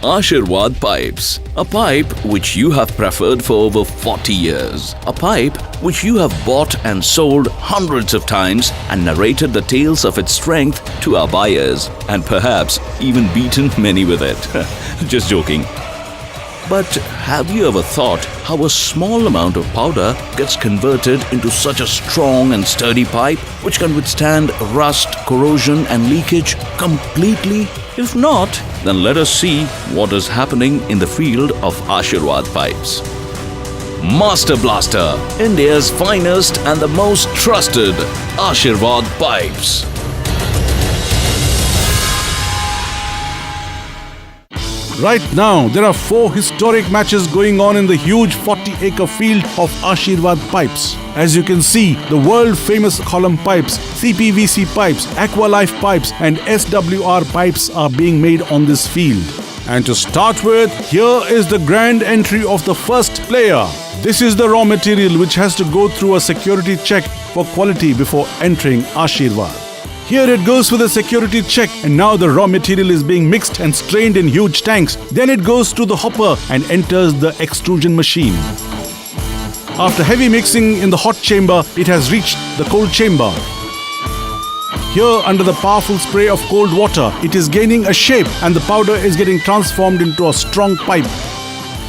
Ashirvad Pipes, a pipe which you have preferred for over 40 years. A pipe which you have bought and sold hundreds of times and narrated the tales of its strength to our buyers and perhaps even beaten many with it. Just joking. But have you ever thought how a small amount of powder gets converted into such a strong and sturdy pipe which can withstand rust, corrosion and leakage completely? If not, then let us see what is happening in the field of Ashirvad Pipes. Master Blaster, India's finest and the most trusted Ashirvad Pipes. Right now, there are 4 historic matches going on in the huge 40-acre field of Ashirvad Pipes. As you can see, the world-famous column pipes, CPVC pipes, Aqualife pipes and SWR pipes are being made on this field. And to start with, here is the grand entry of the first player. This is the raw material which has to go through a security check for quality before entering Ashirvad. Here it goes with a security check and now the raw material is being mixed and strained in huge tanks. Then it goes to the hopper and enters the extrusion machine. After heavy mixing in the hot chamber, it has reached the cold chamber. Here, under the powerful spray of cold water, it is gaining a shape and the powder is getting transformed into a strong pipe.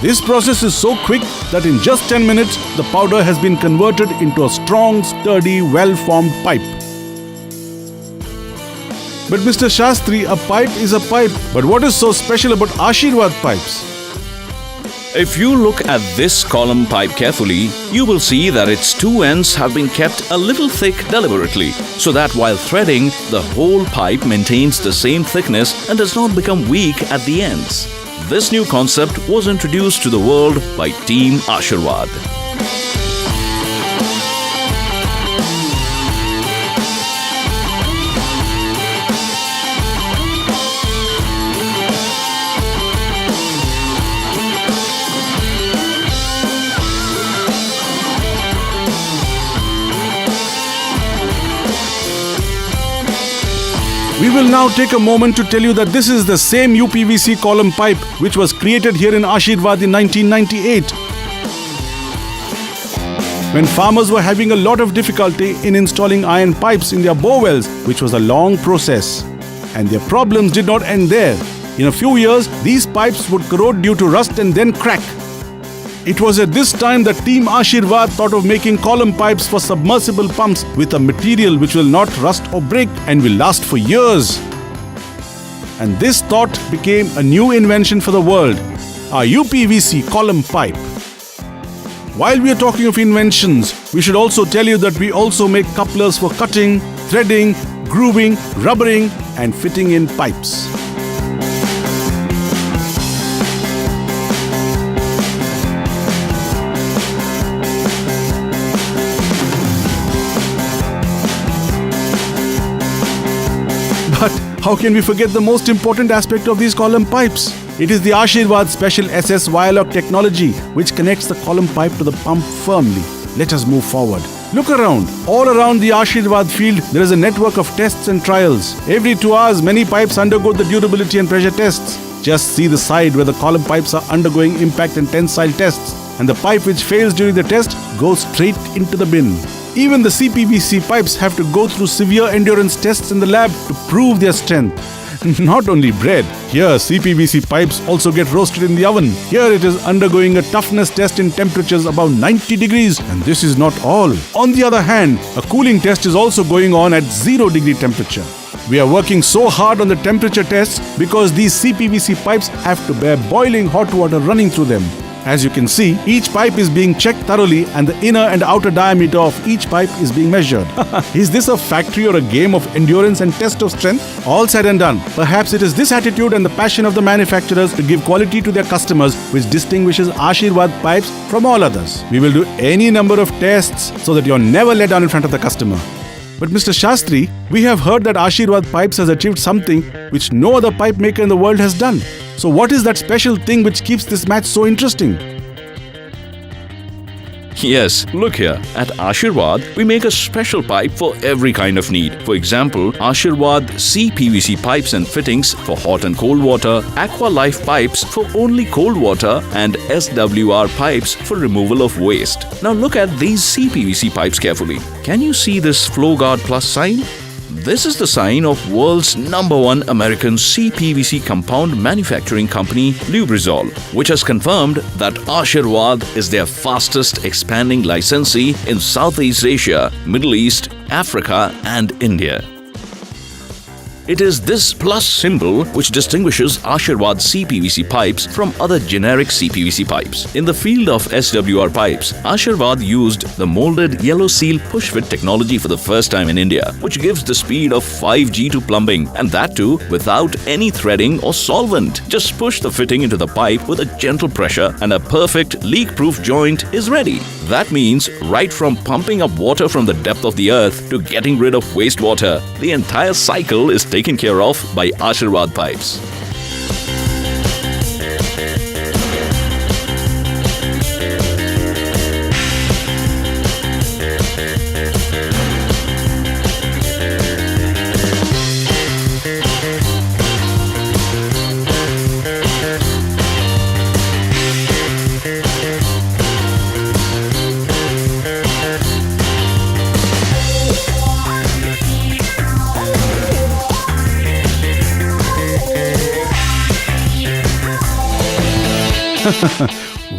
This process is so quick that in just 10 minutes, the powder has been converted into a strong, sturdy, well-formed pipe. But Mr. Shastri, a pipe is a pipe. But what is so special about Ashirvad pipes? If you look at this column pipe carefully, you will see that its 2 ends have been kept a little thick deliberately, so that while threading, the whole pipe maintains the same thickness and does not become weak at the ends. This new concept was introduced to the world by Team Ashirvad. We will now take a moment to tell you that this is the same UPVC column pipe which was created here in Ashirvad in 1998. When farmers were having a lot of difficulty in installing iron pipes in their bore wells, which was a long process. And their problems did not end there. In a few years, these pipes would corrode due to rust and then crack. It was at this time that Team Ashirvad thought of making column pipes for submersible pumps with a material which will not rust or break and will last for years. And this thought became a new invention for the world, our UPVC column pipe. While we are talking of inventions, we should also tell you that we also make couplers for cutting, threading, grooving, rubbering and fitting in pipes. But how can we forget the most important aspect of these column pipes? It is the Ashirvad Special SS Wire-Lock technology which connects the column pipe to the pump firmly. Let us move forward. Look around. All around the Ashirvad field, there is a network of tests and trials. Every 2 hours, many pipes undergo the durability and pressure tests. Just see the side where the column pipes are undergoing impact and tensile tests. And the pipe which fails during the test goes straight into the bin. Even the CPVC pipes have to go through severe endurance tests in the lab to prove their strength. Not only bread, here CPVC pipes also get roasted in the oven. Here it is undergoing a toughness test in temperatures above 90 degrees. And this is not all. On the other hand, a cooling test is also going on at 0-degree temperature. We are working so hard on the temperature tests because these CPVC pipes have to bear boiling hot water running through them. As you can see, each pipe is being checked thoroughly and the inner and outer diameter of each pipe is being measured. Is this a factory or a game of endurance and test of strength? All said and done, perhaps it is this attitude and the passion of the manufacturers to give quality to their customers which distinguishes Ashirvad pipes from all others. We will do any number of tests so that you're never let down in front of the customer. But Mr. Shastri, we have heard that Ashirvad Pipes has achieved something which no other pipe maker in the world has done. So what is that special thing which keeps this match so interesting? Yes, look here. At Ashirvad, we make a special pipe for every kind of need. For example, Ashirvad CPVC pipes and fittings for hot and cold water, Aqua Life pipes for only cold water, and SWR pipes for removal of waste. Now look at these CPVC pipes carefully. Can you see this FlowGuard Plus sign? This is the sign of world's #1 American CPVC compound manufacturing company, Lubrizol, which has confirmed that Ashirvad is their fastest expanding licensee in Southeast Asia, Middle East, Africa, and India. It is this plus symbol which distinguishes Ashirvad CPVC pipes from other generic CPVC pipes. In the field of SWR pipes, Ashirvad used the molded yellow seal push fit technology for the first time in India, which gives the speed of 5G to plumbing, and that too without any threading or solvent. Just push the fitting into the pipe with a gentle pressure and a perfect leak-proof joint is ready. That means right from pumping up water from the depth of the earth to getting rid of wastewater, the entire cycle is taken care of by Ashirvad pipes.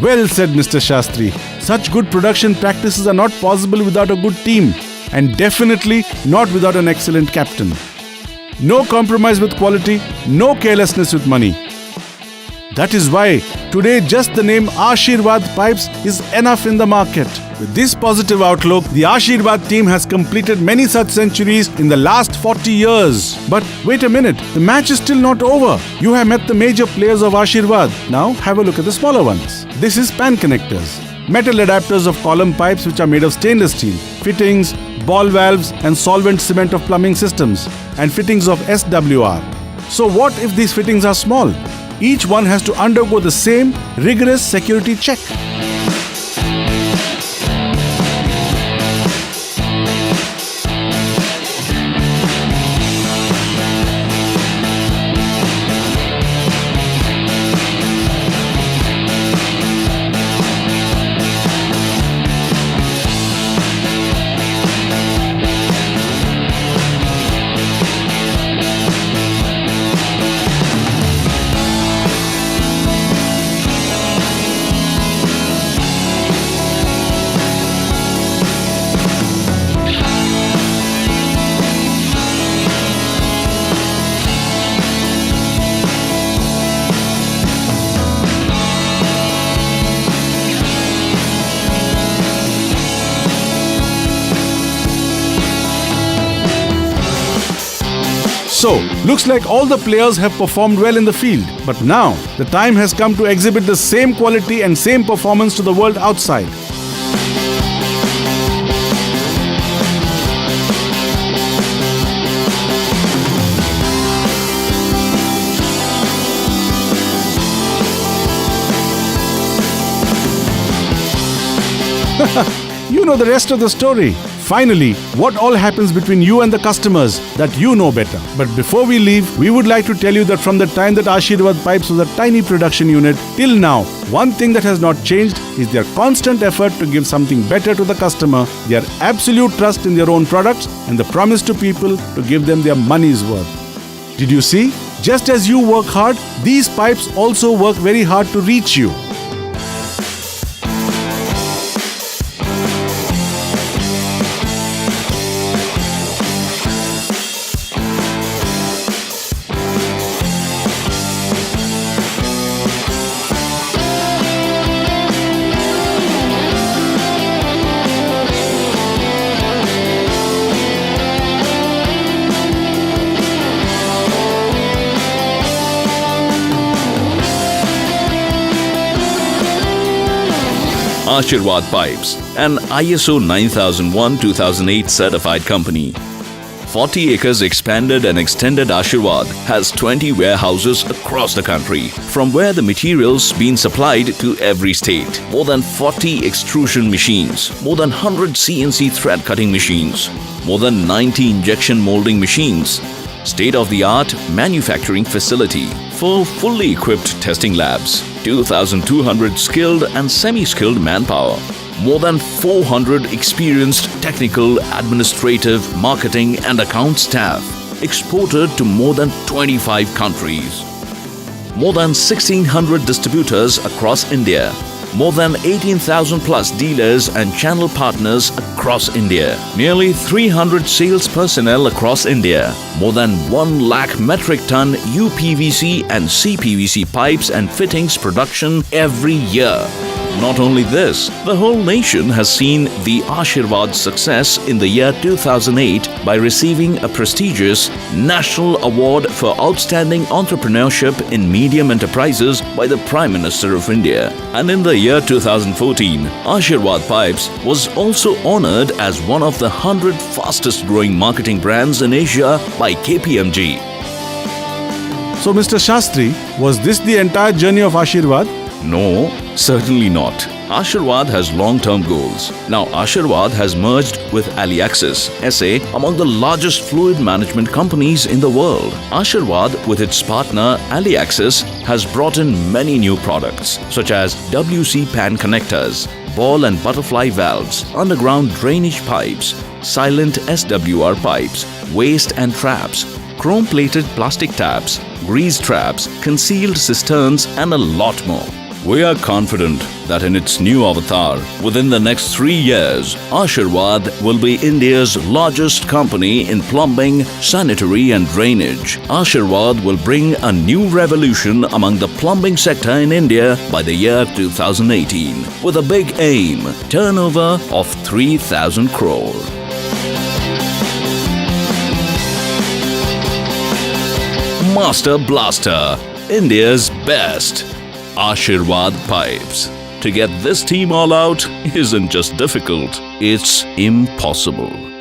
Well said, Mr. Shastri. Such good production practices are not possible without a good team, and definitely not without an excellent captain. No compromise with quality, no carelessness with money. That is why today just the name Ashirvad Pipes is enough in the market. With this positive outlook, the Ashirvad team has completed many such centuries in the last 40 years. But wait a minute, the match is still not over. You have met the major players of Ashirvad. Now have a look at the smaller ones. This is pan connectors, metal adapters of column pipes which are made of stainless steel, fittings, ball valves and solvent cement of plumbing systems, and fittings of SWR. So what if these fittings are small? Each one has to undergo the same rigorous security check. So, looks like all the players have performed well in the field. But now, the time has come to exhibit the same quality and same performance to the world outside. You know the rest of the story. Finally, what all happens between you and the customers, that you know better. But before we leave, we would like to tell you that from the time that Ashirvad Pipes was a tiny production unit till now, one thing that has not changed is their constant effort to give something better to the customer, their absolute trust in their own products, and the promise to people to give them their money's worth. Did you see? Just as you work hard, these pipes also work very hard to reach you. Ashirvad Pipes, an ISO 9001-2008 certified company. 40 acres expanded and extended Ashirvad has 20 warehouses across the country, from where the materials being supplied to every state. More than 40 extrusion machines, more than 100 CNC thread cutting machines, more than 90 injection molding machines, state-of-the-art manufacturing facility, 4 fully equipped testing labs, 2,200 skilled and semi-skilled manpower, more than 400 experienced technical, administrative, marketing and account staff, exported to more than 25 countries, more than 1,600 distributors across India, more than 18,000 plus dealers and channel partners across India, nearly 300 sales personnel across India, more than 1 lakh metric ton UPVC and CPVC pipes and fittings production every year. Not only this, the whole nation has seen the Ashirvad success in the year 2008 by receiving a prestigious National Award for Outstanding Entrepreneurship in Medium Enterprises by the Prime Minister of India. And in the year 2014, Ashirvad Pipes was also honored as one of the 100 fastest growing marketing brands in Asia by KPMG. So, Mr. Shastri, was this the entire journey of Ashirvad? No, certainly not. Ashirvad has long-term goals. Now, Ashirvad has merged with Aliaxis SA, among the largest fluid management companies in the world. Ashirvad, with its partner Aliaxis, has brought in many new products, such as WC pan connectors, ball and butterfly valves, underground drainage pipes, silent SWR pipes, waste and traps, chrome-plated plastic taps, grease traps, concealed cisterns, and a lot more. We are confident that in its new avatar, within the next 3 years, Ashirvad will be India's largest company in plumbing, sanitary and drainage. Ashirvad will bring a new revolution among the plumbing sector in India by the year 2018, with a big aim, turnover of 3,000 crore. Master Blaster, India's best. Ashirvad Pipes. To get this team all out isn't just difficult, it's impossible.